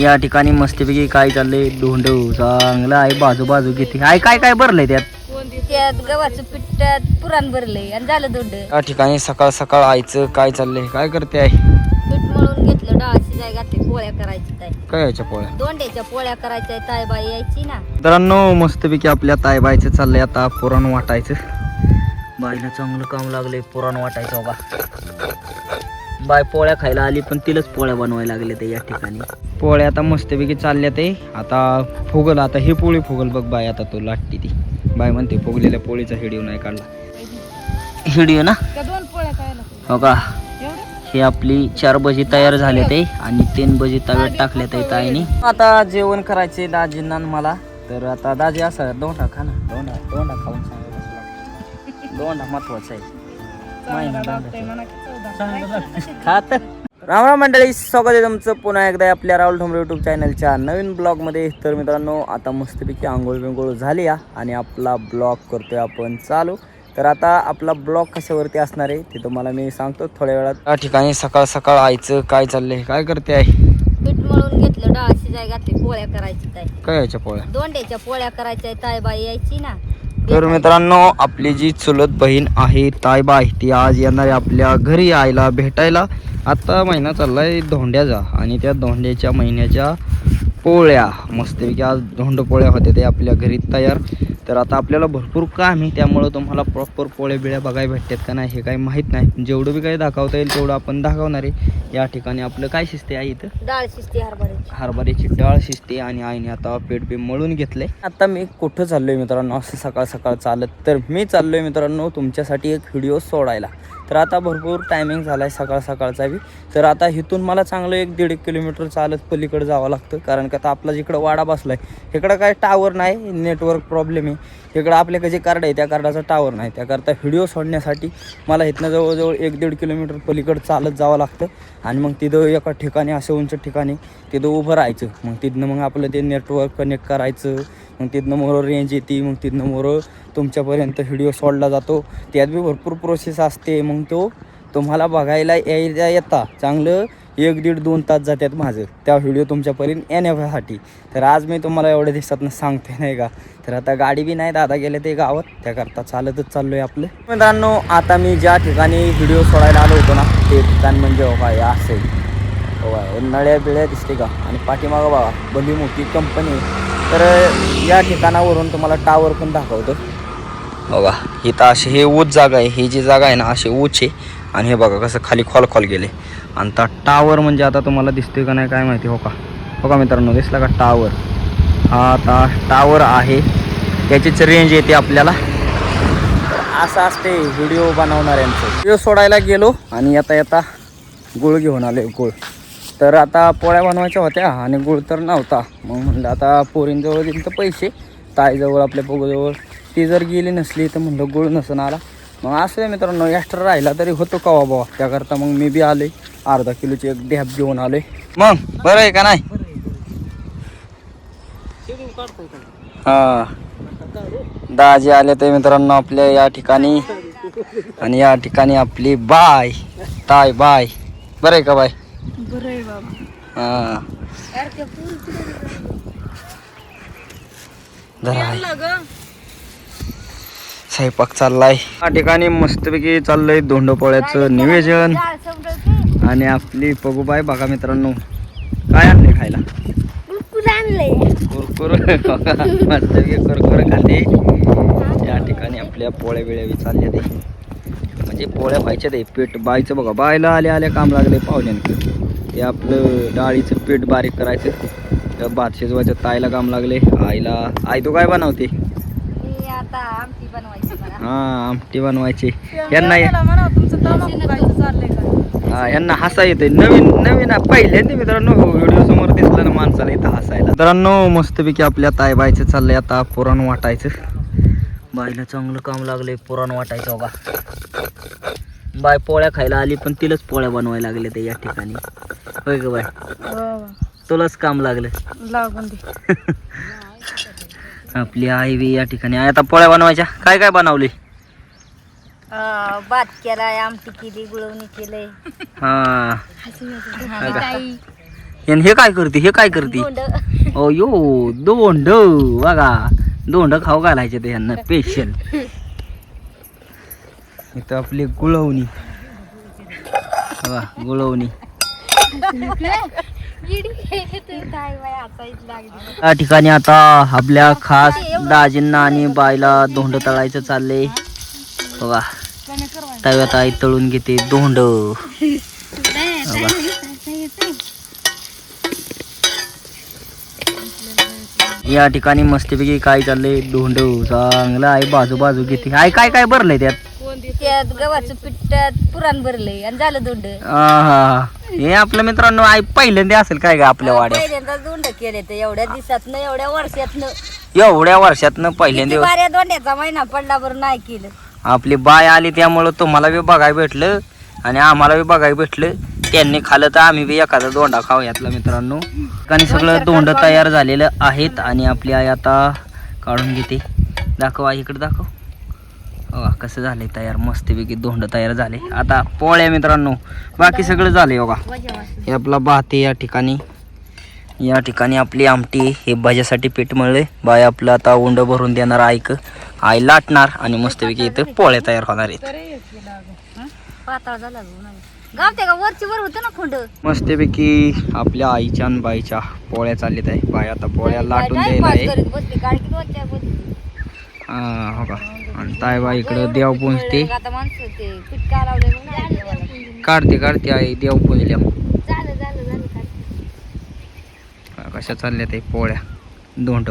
या ठिकाणी मस्तपैकी काय चाललंय धोंड चांगलं आहे बाजू किती आहे काय काय भरलंय त्यात गव्हाचं पिठात पुराण भरलंय आणि झालं दोंड. या ठिकाणी सकाळ सकाळ आईचं काय चाललंय काय करते आई पीठ मळून घेतलं डाळ शिजाय घातली पोळ्या करायची ताई. काय याच्या पोळ्या दोंड्याच्या पोळ्या करायच्या ताईबाई यायची ना. मित्रांनो मस्तपैकी आपल्या ताईबाईचं चाललंय आता पुराण वाटायचं. बाईला चांगलं काम लागले पुराण वाटायचं बघा. बाय पोळ्या खायला आली पण तिलाच पोळ्या बनवायला लागले ते या ठिकाणी. पोळ्या आता मस्तपैकी चालल्या ते आता फुगल आता ही पोळी फुगल बघ बाय आता तो लाटती ती बाय म्हणते फुगलेल्या पोळीचा व्हिडिओ नाही काढला व्हिडिओ ना दोन पोळ्या खायला हो का. हे आपली 4 भजी तयार झाले ते आणि 3 भजी तव्यात टाकले ते ताईने. आता जेवण करायचे दाजींना मला तर आता दाजी असं दोंडा खा ना दोंडा खाऊन सांग दोंडा महत्वाचा आहे. राम राम मंडळी स्वागत आहे तुमचं पुन्हा एकदा आपल्या राहुल ठोंबरे यूट्यूब चॅनलच्या नवीन ब्लॉगमध्ये. तर मित्रांनो आता मस्तपैकी आंघोळ बिंघोळ झाली आणि आपला ब्लॉग करतोय आपण चालू. तर आता आपला ब्लॉग कशावरती असणार आहे ते तुम्हाला मी सांगतो थोड्या वेळात. या ठिकाणी सकाळ सकाळ आईचं काय चाललंय काय करते आई पीठ मळून घेतलं डाळ शिजाय घातली पोळ्या करायची ताई. काय याच्या पोळ्या दोंड्याच्या पोळ्या करायच्या ताईबाई यायची ना. तर मित्रांनो आपली जी चुलत बहीण आहे ताईबाई ती आज येणार आहे आपल्या घरी आईला भेटायला. आता महिना चाललाय धोंड्याचा आणि त्या धोंड्याच्या महिन्याच्या पोळ्या मस्तपैकी आज धोंड पोळ्या होत्या ते आपल्या घरी तयार. तर आता आपल्याला भरपूर काम आहे त्यामुळं तुम्हाला प्रॉपर पोळ्या बिळ्या बघायला भेटतात का नाही हे काही माहीत नाही. जेवढं बी काही दाखवता येईल तेवढं आपण दाखवणार आहे. या ठिकाणी आपलं काय शिजते आहे इथं डाळ शिजते हरभऱ्याची डाळ शिजते आणि आईने आता पेट बी मळून घेतलंय. आता मी कुठं चाललोय मित्रांनो असं सकाळ सकाळ चालत तर मी चाललोय मित्रांनो तुमच्यासाठी एक व्हिडिओ सोडायला. तर आता भरपूर टायमिंग झाला आहे सकाळ सकाळचा बी. तर आता इथून मला चांगलं 1-1.5 किलोमीटर चालत पलीकडे जावं लागतं कारण का आता आपला जिकडं वाडा बसला आहे इकडं काय टावर नाही नेटवर्क प्रॉब्लेम आहे. इकडं आपल्याकडे जे कार्ड आहे त्या कार्डाचा टावर नाही त्याकरता व्हिडिओ सोडण्यासाठी मला इथनं जवळजवळ 1-1.5 किलोमीटर पलीकडं चालत जावं लागतं. आणि मग तिथं एका ठिकाणी असं उंच ठिकाणी तिथं उभं राहायचं. मग तिथनं मग आपलं ते नेटवर्क कनेक्ट करायचं. मग तिथनं मोर रेंज येते मग तिथनं मोर तुमच्यापर्यंत व्हिडिओ सोडला जातो. त्यात बी भरपूर प्रोसेस असते. मग तो तुम्हाला बघायला येता चांगलं 1-1.5-2 तास जातात माझं त्या व्हिडिओ तुमच्यापर्यंत येण्यासाठी. तर आज मी तुम्हाला एवढ्या दिवसातनं सांगते नाही का. तर आता गाडी बी नाही दादा गेले ते गावात त्याकरता चालतच चाललो आहे आपलं. मित्रांनो आता मी ज्या ठिकाणी व्हिडिओ सोडायला आलो होतो ना ते ठिकाण म्हणजे हो काय असं आहे नळ्या बिळ्या दिसते का आणि पाठीमागं बघा भली मोठी कंपनी. तर या ठिकाणावरून तुम्हाला टावर पण दाखवतो बघा. इथं असे हे ऊच जागा आहे ही जी जागा आहे ना असे ऊच आहे आणि हे बघा कसं खाली खोल गेले. आणि त्या टावर म्हणजे आता तुम्हाला दिसतोय का नाही काय माहिती हो का मित्रांनो दिसला का टावर. हा आता टावर आहे त्याचीच रेंज येते आपल्याला. असं असते व्हिडिओ बनवणाऱ्यांचं. व्हिडिओ सोडायला गेलो आणि येता गुळ घेऊन आले गुळ. तर आता पोळ्या बनवायच्या होत्या आणि गुळ तर नव्हता. मग म्हणलं आता पोरींजवळ दिले तर पैसे ताईजवळ आपल्या पोगोजवळ ती जर गेली नसली तर म्हणलं गुळ नसून आला. मग असं मित्रांनो एक्स्ट्रा राहिला तरी होतो का बाबा त्याकरता मग मी बी आले 1/2 किलोची एक डॅब घेऊन आलोय. मग बरं आहे का नाही. हां दाजी आले ते मित्रांनो आपल्या या ठिकाणी आणि या ठिकाणी आपली बाय ताईबाई. बरं आहे का बाय हां स्वयंपाक चाललाय. या ठिकाणी मस्तपैकी चाललंय धोंडपोळ्याचं नियोजन. आणि आपली पगूबाई बघा मित्रांनो काय आणले खायला कुरकुर मस्तपैकी कुरकुर खाते. या ठिकाणी आपल्या पोळ्या बिळ्या बी चालल्या ते म्हणजे पोळ्या व्हायच्या ते पीठ बाईचं बघा बायला आल्या काम लागले पाहुण्यानं. ते आपलं डाळीचं पीठ बारीक करायचं भात शिजवायचं ताईला काम लागले आईला. आई तू काय बनवते हा आमटी बनवायची. यांना यांना हसा येते नवीन पहिल्यांदा मित्रांनो व्हिडिओ समोर दिसलं ना माणसाला इथं हसायला. मित्रांनो मस्तपैकी आपल्या ताईबाईचं चाललंय आता पुराण वाटायचं. बाईला चांगलं काम लागलंय पुराण वाटायचं बघा. बाय पोळ्या खायला आली पण तिलाच पोळ्या बनवायला लागले ते या ठिकाणी. होय ग बाय तुलाच काम लागलं आपली आई बी या ठिकाणी आता पोळ्या बनवायच्या. काय काय बनवली भात केलाय आमटी केली गुळवणी केलंय. हा आणि हे काय करते दोंड. ओ यो दोंड बघा दोंड खाऊ घालायचे ते ह्यांना स्पेशल. इथं आपली गुळवणी बघा गुळवणी. या ठिकाणी आता आपल्या खास दाजींना आणि बायला धोंड तळायचं चाललंय बघा. तव्यात आई तळून घेते धोंड बघा. या ठिकाणी मस्तपैकी काय चाललंय धोंड चांगलं आहे. बाजू घेते आई काय भरलंय त्यात. त्यात गव्हाचं पिठात पुराण भरलंय आणि झालं दोंड. हे आपल्या मित्रांनो आई पहिल्यांदा असेल काय का आपल्या वाड्यात. पहिल्यांदा दोंड केले तर एवढ्या दिवसातनं एवढ्या वर्षातनं एवढ्या वर्षातनं पहिल्यांदा बाऱ्या दोंड्याचा महिना पडला बरं नाही केलं. आपली बाय आली त्यामुळं तुम्हाला बी बघायला भेटलं आणि आम्हाला बी बघायला भेटलं. त्यांनी खाल्लं तर आम्ही बी एखादा दोंडा खाऊ यातला मित्रांनो. आणि सगळं दोंड तयार झालेलं आहेत आणि आपली आई आता काढून घेते. दाखव आई इकडे दाखव. कसं झालंय तयार मस्तपैकी धोंड तयार झाले. आता पोळ्या मित्रांनो बाकी सगळं झालंय बघा. हे आपला भात आहे या ठिकाणी आपली आमटी. हे भाज्यासाठी पीठ मळले. बाय आपलं आता उंड भरून देणार आई लाटणार आणि मस्तपैकी इथं पोळ्या तयार होणार आहेत. पातळ झाला गावते का वरची वर होतं ना खोंड. मस्तपैकी आपल्या आईच्या आणि बाईच्या पोळ्या चालल्यात आहे. बाय आता पोळ्या लाटून द्यायला आहे. हो का. आणि ताय बाई इकडं देव पुंजते. काढते आई देव पुंजल्या. कशा चालल्यात आहे पोळ्या धोंड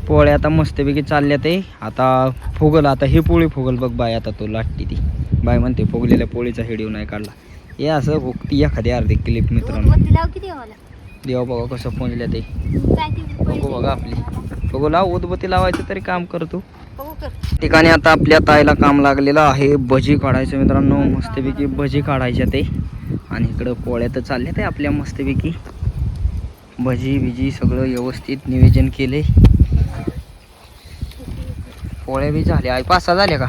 पोळ्या आता मस्तपैकी चालल्यात आहे. आता फुगल आता ही पोळी फुगल बघ बाय. आता तो लाटते ती बाय म्हणते फुगलेल्या पोळीचा व्हिडिओ नाही काढला. हे असं फुगती एखादी अर्धी क्लिप मित्रांनो. देव बघा कसं पुंजल्या ते बघू बघा. आपली बघू लाव उदबत्ती लावायचं तरी काम करतो. ठिकाणी आता आपल्या ताईला काम लागलेलं आहे भजी काढायचं मित्रांनो. मस्तपैकी भजी काढायच्या ते. आणि इकडं पोळ्या तर चालल्या ते आपल्या मस्तपैकी. भजी बिजी सगळं व्यवस्थित नियोजन केले. पोळ्या बी झाल्या आई 5-6 झाल्या का.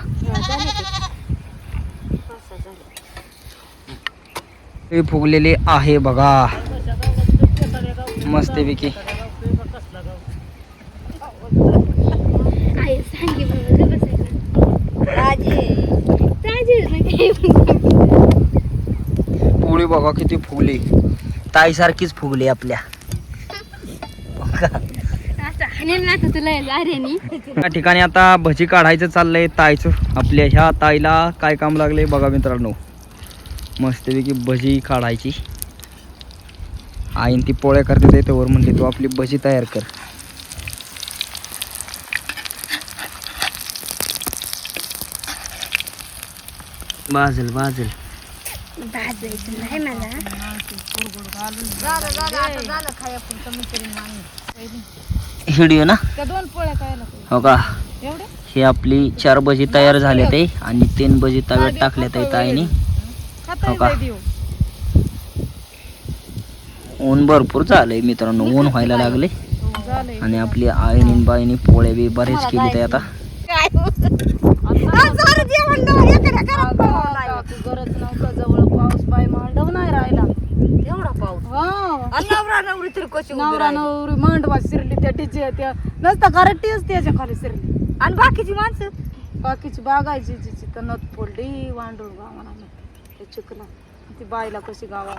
हे फुगलेले आहे बघा मस्तपैकी. पोळी बघा किती फुगली. ताई सारखीच फुगली आपल्या. या ठिकाणी आता भजी काढायचं चाललंय ताईचं. आपल्या ह्या ताईला काय काम लागले बघा मित्रांनो. मस्तपैकी भजी काढायची. आईन ती पोळ्या करते त्यावर म्हणले तू आपली भजी तयार कर. बाजल व्हिडिओ ना हो का. हे आपली 4 भजी तयार झाले ते आणि 3 भजी तव्यात टाकल्यात आहेत आईने हो का. ऊन भरपूर झालंय मित्रांनो. ऊन व्हायला लागले आणि आपली आईने बाईने पोळ्या बी बरेच केली ते आता. गरज नव्हतं जवळ पाऊस पाय मांडव नाही राहिला एवढा पाऊस. नवरा नवरी मांडवा शिरली त्या टीचे त्या नसता करटीच त्याच्या खाली शिरली. आणि बाकीची माणसं बाकीची बागायची जिची तर नत पडली वांडूळ गावाला ते चिकला ती बाईला कशी गावा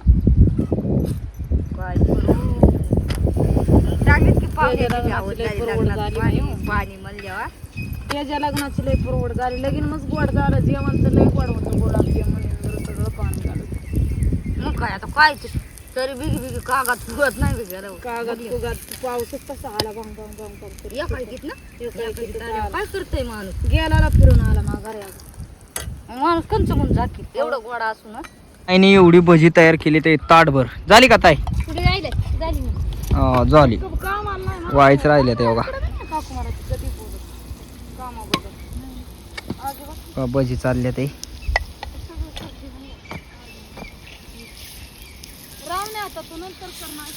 काय सांगित की पाणी मल्ल्यावर त्याच्या लग्नाची लय परवड झाली. लगीन मग गोड झालं जेवण तर लय गोड होतं. गोड सगळं पाणी झालं. मग काय आता काय तरी बिगी कागद फुगत नाही बिगर कागद फुगत पाऊसच तसा आला भांग भांग भांग करतो. या काळकीत ना काय करतोय माणूस. गेला फिरून आला माघारी. माणूस कंचमून जाकी एवढं गोडा असून आईने एवढी भजी तयार केली ते ताटभर झाली का ताई. कुठे राहिलं झाली झाली काम आलं नाही व्हायच राहिले ते बघा. काकू मला कधी बोलत कामाबद्दल भजी चालल्या ते. राम नाही आता तू नंतर करणार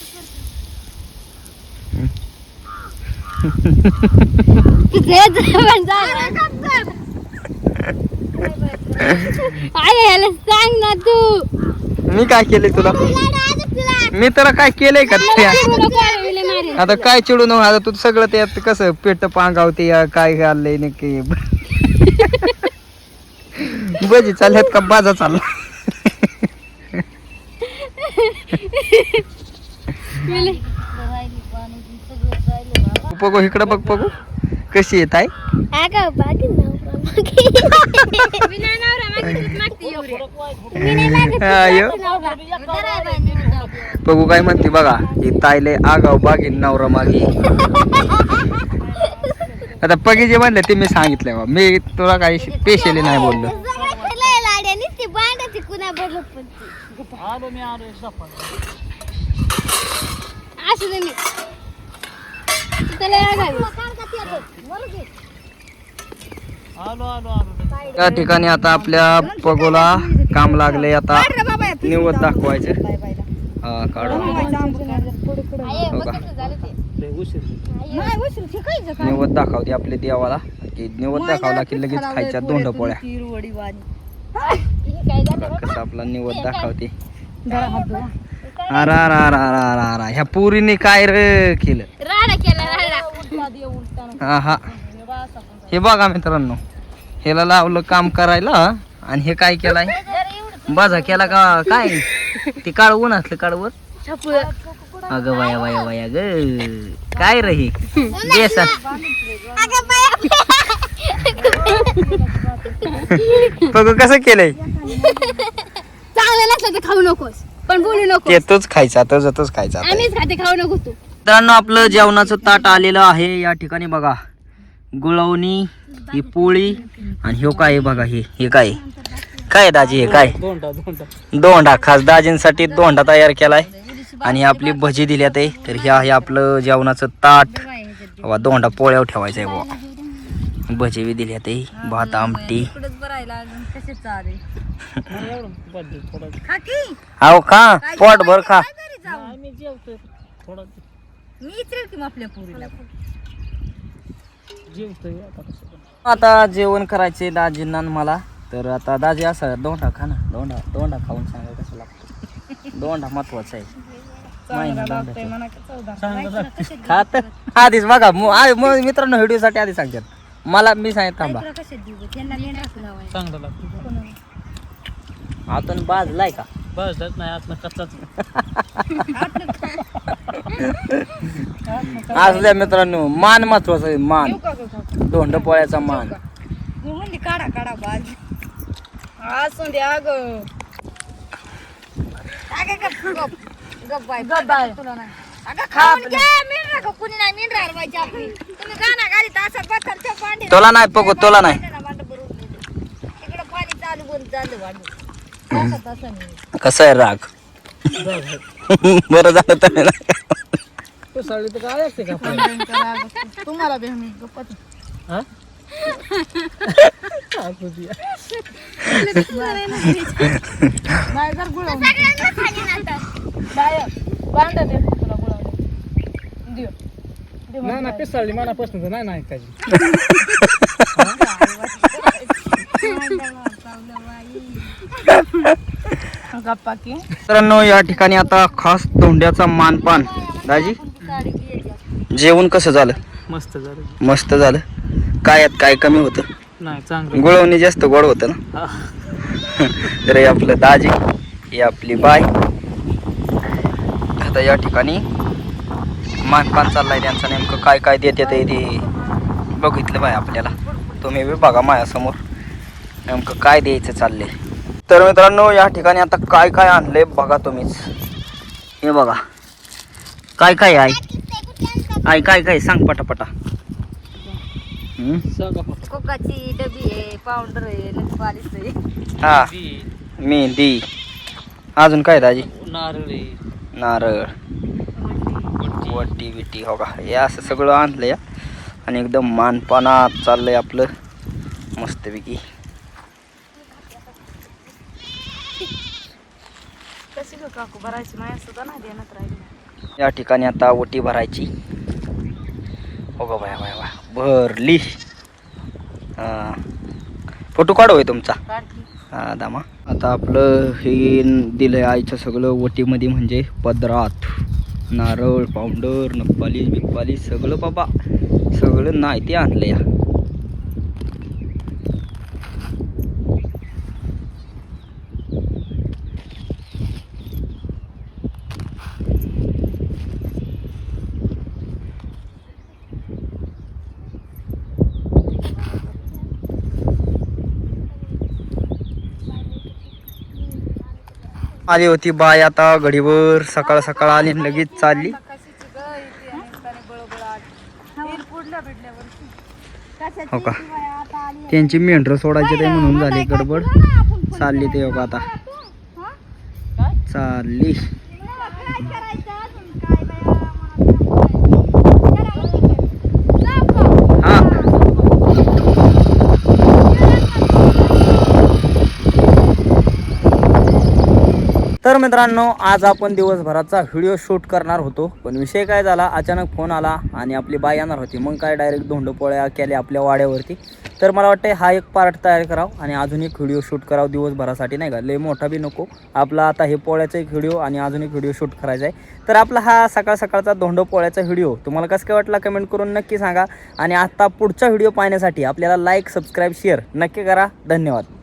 सांग ना तू मी काय केलंय तुला मी तर काय केलंय का त्या आता काय चिडू नको आता तू सगळं त्यात कसं पेट पांगावते काय घाललंय नक्की बजी चालल्यात का बाजा चालला बघू इकडं बघ बघू कशी येत आहे बघू काय म्हणते बघा ही ताईले आगाव बागीन नवरा मागे आता पगी जे म्हणलं ते मी सांगितलंय बा. मी तुला काही स्पेशली नाही बोललो या ठिकाणी आता आपल्या पगोला काम लागले आता निवड दाखवायचं हा काढून निवड दाखवते आपल्या देवाला की निवड दाखवला की लगेच खायच्या दोंड पोळ्या कसं आपला निवड दाखवते ह्या पुरीने काय रे केलं हा हा हे बघा मित्रांनो ह्याला लावलं काम करायला आणि हे काय केलाय बाजा केला का काय ते काढवून असलं काढवर अगं वाया वाया वाया ग काय रे हे बेसन बघ कसं केलंय चांगलं नसलं तर खाऊ नकोस पण बोलू नको तोच खायचा तोच खायचा आम्हीच खाते खाऊ नको तू मित्रांनो आपलं जेवणाचं ताट आलेलं आहे या ठिकाणी बघा गुळवणी ही पोळी आणि हे काय बघा हे काय काय दाजी हे काय दोंडा खास दाजींसाठी दोंडा तयार केलाय आणि आपली भजी दिल्यात आहे तर हे आहे आपलं जेवणाचं ताट बाबा दोंडा पोळ्यावर ठेवायचं आहे बाबा भजी बी दिल्यात आहे भात आमटी अहो खा पोट भर खा आता जेवण करायचे दाजींना मला तर आता दाजी असं दोंडा खा ना दोंडा खाऊन सांगा कसं लागतो दोंडा महत्वाचा आहे खात आधीच बघा मित्रांनो व्हिडिओ साठी आधी सांगतात मला मी सांगितलं थांबा आतून बाजलाय का भाजत नाही आतनं कच्चाच असल्या मित्रांनो मान महत्वाचा आहे मान दोंड पोळ्याचा मान काढा काढा बाज असू द्या ग तोला नाही पगो तोला नाही कसं आहे राग बरं झालं तर तुम्हाला नाही पिसाळली मनापासून नाही काय मित्रांनो या ठिकाणी आता खास धोंड्याचा मानपान दाजी जेवण कसं झालं मस्त झालं काय यात काय कमी होतं नाही चांगलं गुळवणी जास्त गोड होतं ना तर हे आपलं दाजी ही आपली बाय आता या ठिकाणी मानपान चाललाय त्यांचं नेमकं काय काय देतात ते बघितलं बाय आपल्याला तुम्ही बी बघा माझ्यासमोर नेमकं काय द्यायचं चाललंय तर मित्रांनो या ठिकाणी आता काय काय आणलंय बघा तुम्हीच हे बघा काय काय आहे काय काय सांग पटापटा कोकाची डबी आहे पावडर आहे नखपालिश आहे हा मेहंदी अजून काय दाजी नारळ वटी बिटी हो का हे असं सगळं आणलंय आणि एकदम मानपानात चाललंय आपलं मस्तपैकी काकू भरायची माझ्या सुद्धा नाही देण्यात राहिली या ठिकाणी आता ओटी भरायची हो गा बाया बाया भरली फोटो काढू तुमचा हा दामा आता आपलं हे दिलंय आईचं सगळं ओटीमध्ये म्हणजे पदरात नारळ पावडर नप्पाली बिप्पाली सगळं बाबा सगळं नाही ते आणलं या. आली होती बाय आता घडीवर सकाळ सकाळ आली आणि लगेच चालली. कशाची ग इथे आणि त्याने बळबळाट येईल पुढल्या भेटल्यावर हो का त्यांची मेंढरं सोडायची ते म्हणून झाली गडबड चालली ते बघा आता चालली. हा तर मित्रांनो आज आपण दिवसभराचा व्हिडिओ शूट करणार होतो पण विषय काय झाला अचानक फोन आला आणि आपली बाई येणार होती मग काय डायरेक्ट धोंडपोळ्या केल्या आपल्या वाड्यावरती. तर मला वाटतं हा एक पार्ट तयार करावं आणि अजून एक व्हिडिओ शूट करावं दिवसभरासाठी नाही का लय मोठा बी नको आपला आता हे पोळ्याचा एक व्हिडिओ आणि अजून एक व्हिडिओ शूट करायचा आहे. तर आपला हा सकाळ सकाळचा धोंडपोळ्याचा व्हिडिओ तुम्हाला कसं काय वाटला कमेंट करून नक्की सांगा आणि आता पुढचा व्हिडिओ पाहण्यासाठी आपल्याला लाईक सबस्क्राईब शेअर नक्की करा. धन्यवाद.